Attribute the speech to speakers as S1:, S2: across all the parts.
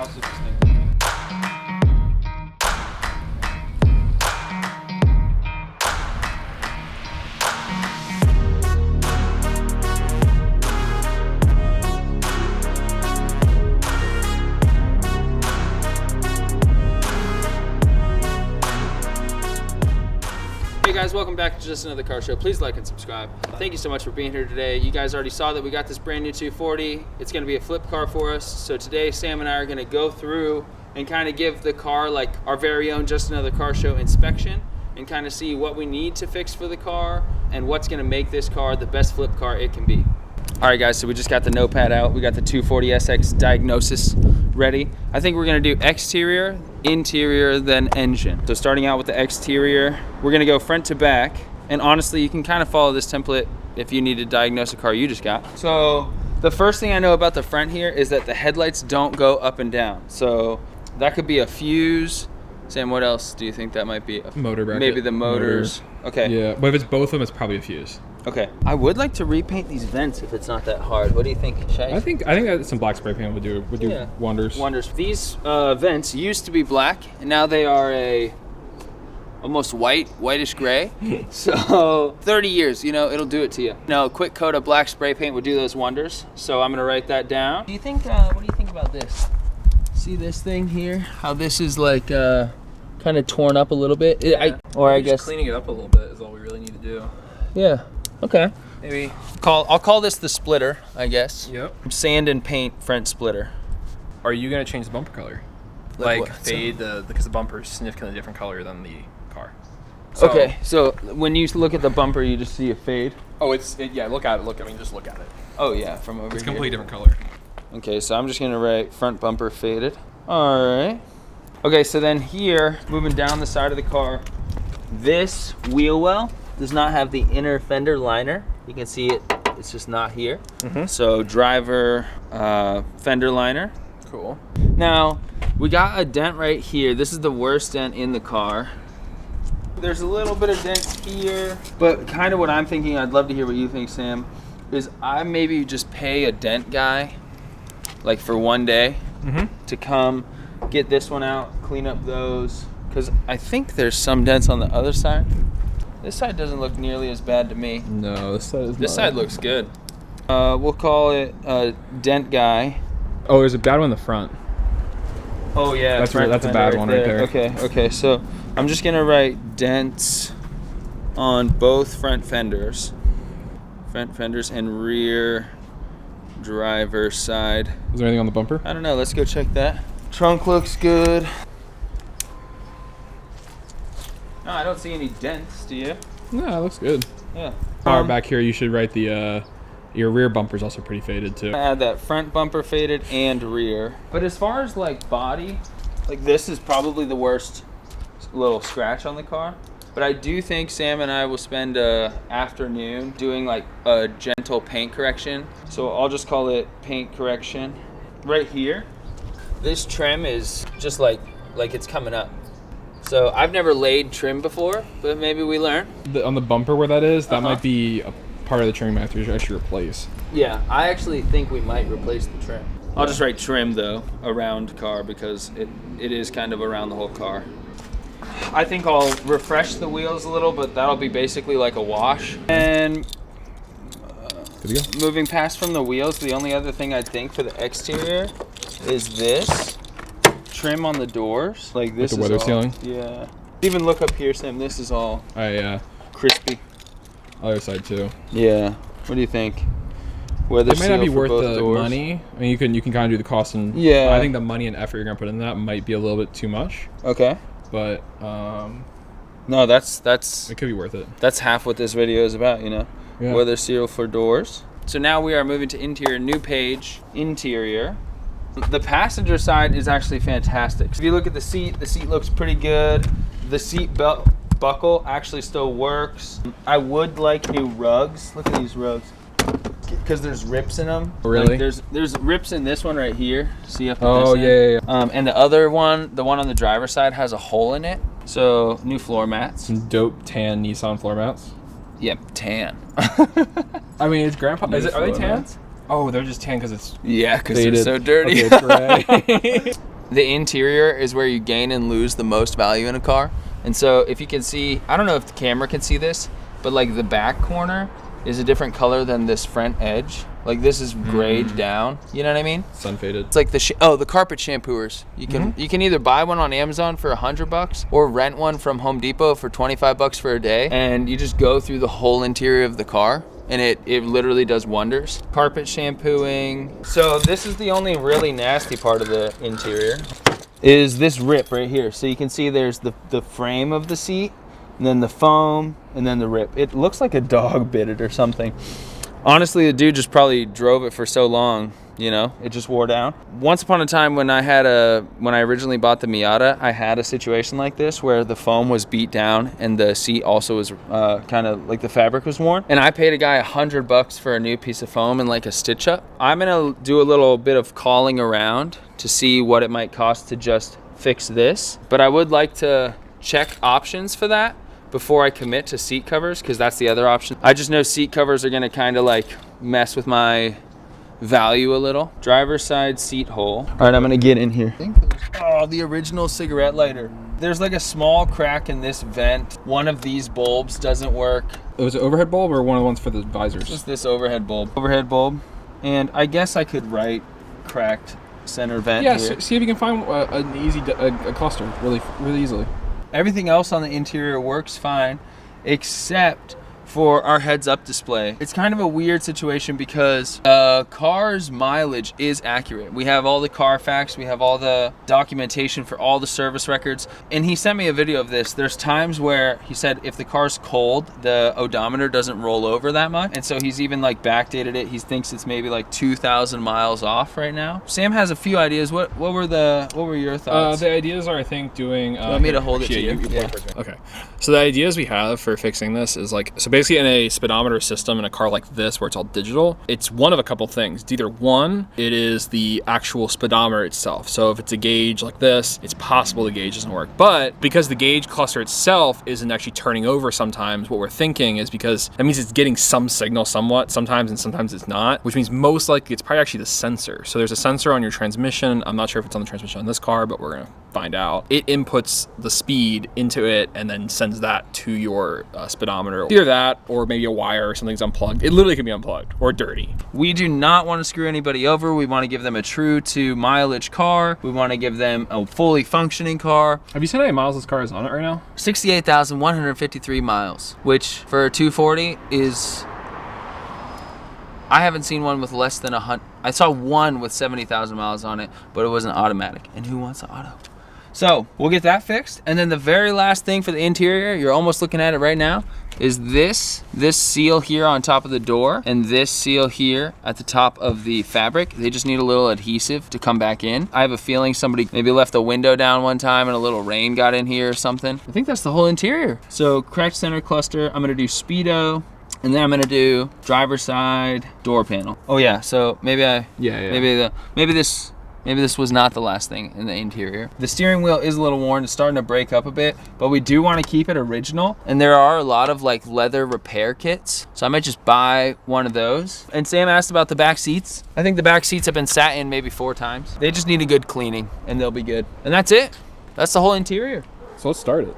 S1: house is just thinking. Hey guys, welcome back to Just Another Car Show. Please like and subscribe. Thank you so much for being here today. You guys already saw that we got this brand new 240. It's gonna be a flip car for us. So today, Sam and I are gonna go through and kind of give the car like our very own Just Another Car Show inspection and kind of see what we need to fix for the car and what's gonna make this car the best flip car it can be. All right guys, so we just got the notepad out. We got the 240SX diagnosis ready. I think we're gonna do exterior, interior, then engine. So starting out with the exterior, we're gonna go front to back. And honestly, you can kind of follow this template if you need to diagnose a car you just got. So the first thing I know about the front here is that the headlights don't go up and down. So that could be a fuse. Sam, what else do you think that might be?
S2: Motor bracket.
S1: Maybe the motors. Okay.
S2: Yeah, but if it's both of them, it's probably a fuse.
S1: Okay. I would like to repaint these vents if it's not that hard. What do you think, Shay?
S2: I think that some black spray paint would do wonders.
S1: Wonders. These vents used to be black, and now they are almost whitish gray. So 30 years, it'll do it to you. A quick coat of black spray paint would do those wonders. So I'm gonna write that down. Do you think? What do you think about this? See this thing here? How this is like kind of torn up a little bit.
S3: Yeah.
S1: I guess
S3: cleaning it up a little bit is all we really need to do.
S1: Yeah. Okay. Maybe I'll call this the splitter, I guess.
S3: Yep.
S1: Sand and paint front splitter.
S3: Are you gonna change the bumper color?
S1: Like
S3: Like
S1: what?
S3: fade because the bumper is significantly different color than the car.
S1: Okay, so when you look at the bumper, you just see a fade.
S3: Oh, yeah. Look at it. Just look at it.
S1: Oh yeah, from over here.
S3: It's a completely different color.
S1: Okay, so I'm just gonna write front bumper faded. All right. Okay, so then here, moving down the side of the car, this wheel well does not have the inner fender liner. You can see it's just not here.
S3: Mm-hmm.
S1: So driver fender liner.
S3: Cool.
S1: Now, we got a dent right here. This is the worst dent in the car. There's a little bit of dent here, but kind of what I'm thinking, I'd love to hear what you think, Sam, is I maybe just pay a dent guy, like for one day, to come get this one out, clean up those, because I think there's some dents on the other side. This side doesn't look nearly as bad to me.
S2: No, this side is
S1: This side looks good. We'll call it dent guy.
S2: Oh, there's a bad one in the front.
S1: Oh yeah,
S2: That's a bad one right there.
S1: Okay, so I'm just gonna write dents on both front fenders and rear driver side.
S2: Is there anything on the bumper?
S1: I don't know, let's go check that. Trunk looks good. No, I don't see any dents, do you?
S2: No, it looks good.
S1: Yeah.
S2: Car back here, you should write the your rear bumper's also pretty faded too.
S1: Add that front bumper faded and rear. But as far as like body, like this is probably the worst little scratch on the car. But I do think Sam and I will spend a afternoon doing like a gentle paint correction. So I'll just call it paint correction. Right here, this trim is just like it's coming up. So I've never laid trim before, but maybe we learn.
S2: On the bumper where that is, that might be a part of the trim you should actually replace.
S1: Yeah, I actually think we might replace the trim. I'll just write trim though, around car, because it is kind of around the whole car. I think I'll refresh the wheels a little, but that'll be basically like a wash. And
S2: Good to go.
S1: moving past from the wheels, the only other thing I think for the exterior is this trim on the doors. Like this
S2: With the weather sealing?
S1: Yeah. Even look up here, Sam. This is all crispy.
S2: Other side too.
S1: Yeah. What do you think? Weather
S2: It might not be
S1: seal for
S2: worth
S1: both
S2: the
S1: doors.
S2: money. I mean, you can kind of do the cost and I think the money and effort you're gonna put in that might be a little bit too much.
S1: Okay.
S2: But
S1: no, that's
S2: it could be worth it.
S1: That's half what this video is about,
S2: Yeah.
S1: Weather seal for doors. So now we are moving to interior, new page, interior. The passenger side is actually fantastic. If you look at the seat looks pretty good. The seat belt buckle actually still works. I would like new rugs. Look at these rugs. Because there's rips in them.
S2: Really?
S1: Like there's rips in this one right here. See up
S2: Oh, yeah.
S1: and the other one, the one on the driver's side, has a hole in it. So new floor mats.
S2: Some dope tan Nissan floor mats.
S1: Yep, tan.
S2: I mean, it's grandpa. Are they tan?
S3: Oh, they're just tan because it's
S1: Yeah, because they're
S2: faded.
S1: so dirty.
S2: Okay, gray.
S1: the interior is where you gain and lose the most value in a car. And so if you can see, I don't know if the camera can see this, but like the back corner is a different color than this front edge. Like this is grayed down, you know what I mean?
S2: Sun faded.
S1: It's like the carpet shampooers. You can either buy one on Amazon for $100 or rent one from Home Depot for $25 for a day, and you just go through the whole interior of the car, and it literally does wonders. Carpet shampooing. So this is the only really nasty part of the interior, is this rip right here. So you can see there's the frame of the seat, and then the foam, and then the rip. It looks like a dog bit it or something. Honestly, the dude just probably drove it for so long, you know, it just wore down. Once upon a time when I originally bought the Miata, I had a situation like this where the foam was beat down and the seat also was kind of like the fabric was worn. And I paid a guy $100 for a new piece of foam and like a stitch up. I'm gonna do a little bit of calling around to see what it might cost to just fix this. But I would like to check options for that before I commit to seat covers, because that's the other option. I just know seat covers are gonna kind of like mess with my value a little. Driver's side seat hole. All right, I'm gonna get in here. Oh, the original cigarette lighter. There's like a small crack in this vent. One of these bulbs doesn't work.
S2: Was it overhead bulb or one of the ones for the visors?
S1: Just this overhead bulb. Overhead bulb. And I guess I could write cracked center vent here.
S2: Yeah, see if you can find an easy a cluster really easily.
S1: Everything else on the interior works fine, except for our heads-up display. It's kind of a weird situation because car's mileage is accurate. We have all the Carfax, we have all the documentation for all the service records, and he sent me a video of this. There's times where he said if the car's cold, the odometer doesn't roll over that much, and so he's even like backdated it. He thinks it's maybe like 2,000 miles off right now. Sam has a few ideas. What were your thoughts?
S2: The ideas are, I think, doing.
S1: You want me to hold it to you?
S2: Yeah. Okay. So the ideas we have for fixing this is like, so basically in a speedometer system in a car like this where it's all digital, it's one of a couple things. It's either one, it is the actual speedometer itself. So if it's a gauge like this, it's possible the gauge doesn't work. But because the gauge cluster itself isn't actually turning over sometimes, what we're thinking is because that means it's getting some signal somewhat sometimes, and sometimes it's not, which means most likely it's probably actually the sensor. So there's a sensor on your transmission. I'm not sure if it's on the transmission on this car, but we're gonna find out. It inputs the speed into it and then sends that to your speedometer. Either that or maybe a wire or something's unplugged. It literally can be unplugged or dirty.
S1: We do not want to screw anybody over. We want to give them a true to mileage car. We want to give them a fully functioning car.
S2: Have you seen how many miles this car is on it right now?
S1: 68,153 miles, which for a 240 is, I haven't seen one with less than 100. I saw one with 70,000 miles on it, but it wasn't automatic. And who wants an auto? So we'll get that fixed. And then the very last thing for the interior, you're almost looking at it right now, is this seal here on top of the door and this seal here at the top of the fabric. They just need a little adhesive to come back in. I have a feeling somebody maybe left the window down one time and a little rain got in here or something. I think that's the whole interior. So cracked center cluster, I'm gonna do speedo, and then I'm gonna do driver's side door panel. Oh yeah, so maybe maybe this was not the last thing in the interior. The steering wheel is a little worn. It's starting to break up a bit, but we do want to keep it original. And there are a lot of like leather repair kits. So I might just buy one of those. And Sam asked about the back seats. I think the back seats have been sat in maybe 4 times. They just need a good cleaning and they'll be good. And that's it. That's the whole interior.
S2: So let's start it.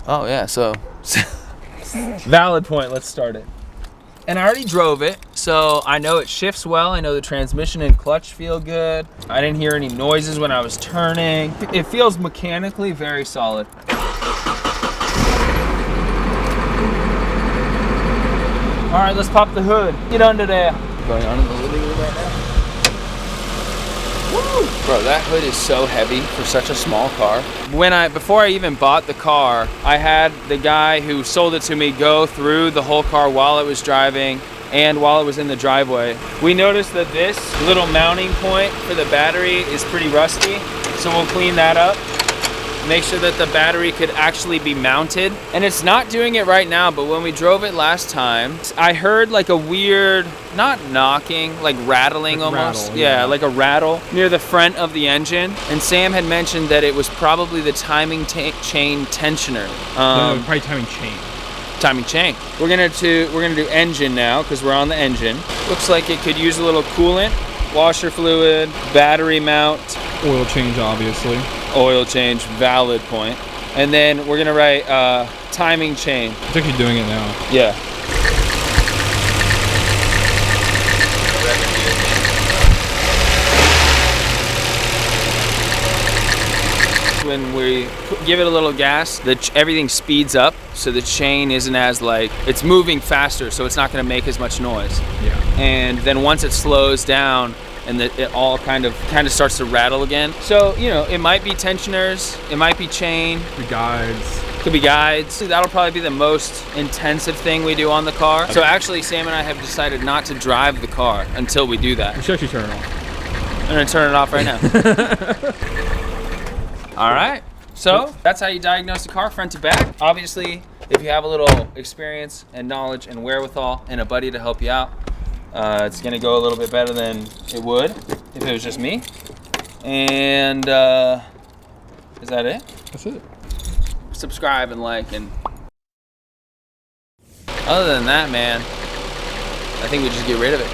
S1: Oh yeah, so valid point, let's start it. And I already drove it, so I know it shifts well. I know the transmission and clutch feel good. I didn't hear any noises when I was turning. It feels mechanically very solid. All right, let's pop the hood. Get under there. Going on in the living room right now. Woo! Bro, that hood is so heavy for such a small car. Before I even bought the car, I had the guy who sold it to me go through the whole car while it was driving and while it was in the driveway. We noticed that this little mounting point for the battery is pretty rusty, so we'll clean that up. Make sure that the battery could actually be mounted. And it's not doing it right now, but when we drove it last time, I heard like a weird, not knocking, like rattling like almost.
S2: Rattle,
S1: yeah, like a rattle near the front of the engine. And Sam had mentioned that it was probably the timing chain tensioner.
S2: No, probably timing chain.
S1: Timing chain. We're gonna do engine now because we're on the engine. Looks like it could use a little coolant, washer fluid, battery mount.
S2: Oil change, obviously.
S1: Oil change, valid point. And then we're gonna write timing chain.
S2: It's actually doing it now.
S1: Yeah. When we give it a little gas, everything speeds up, so the chain isn't as like, it's moving faster, so it's not gonna make as much noise.
S2: Yeah.
S1: And then once it slows down, and it all kind of starts to rattle again. So, you know, it might be tensioners, it might be chain.
S2: The guides.
S1: Could be guides. That'll probably be the most intensive thing we do on the car. So actually, Sam and I have decided not to drive the car until we do that.
S2: We should actually turn it off.
S1: I'm gonna turn it off right now. All right, so that's how you diagnose a car front to back. Obviously, if you have a little experience and knowledge and wherewithal and a buddy to help you out, it's gonna go a little bit better than it would if it was just me. And is that it?
S2: That's it.
S1: Subscribe and like, and other than that, man, I think we just get rid of it.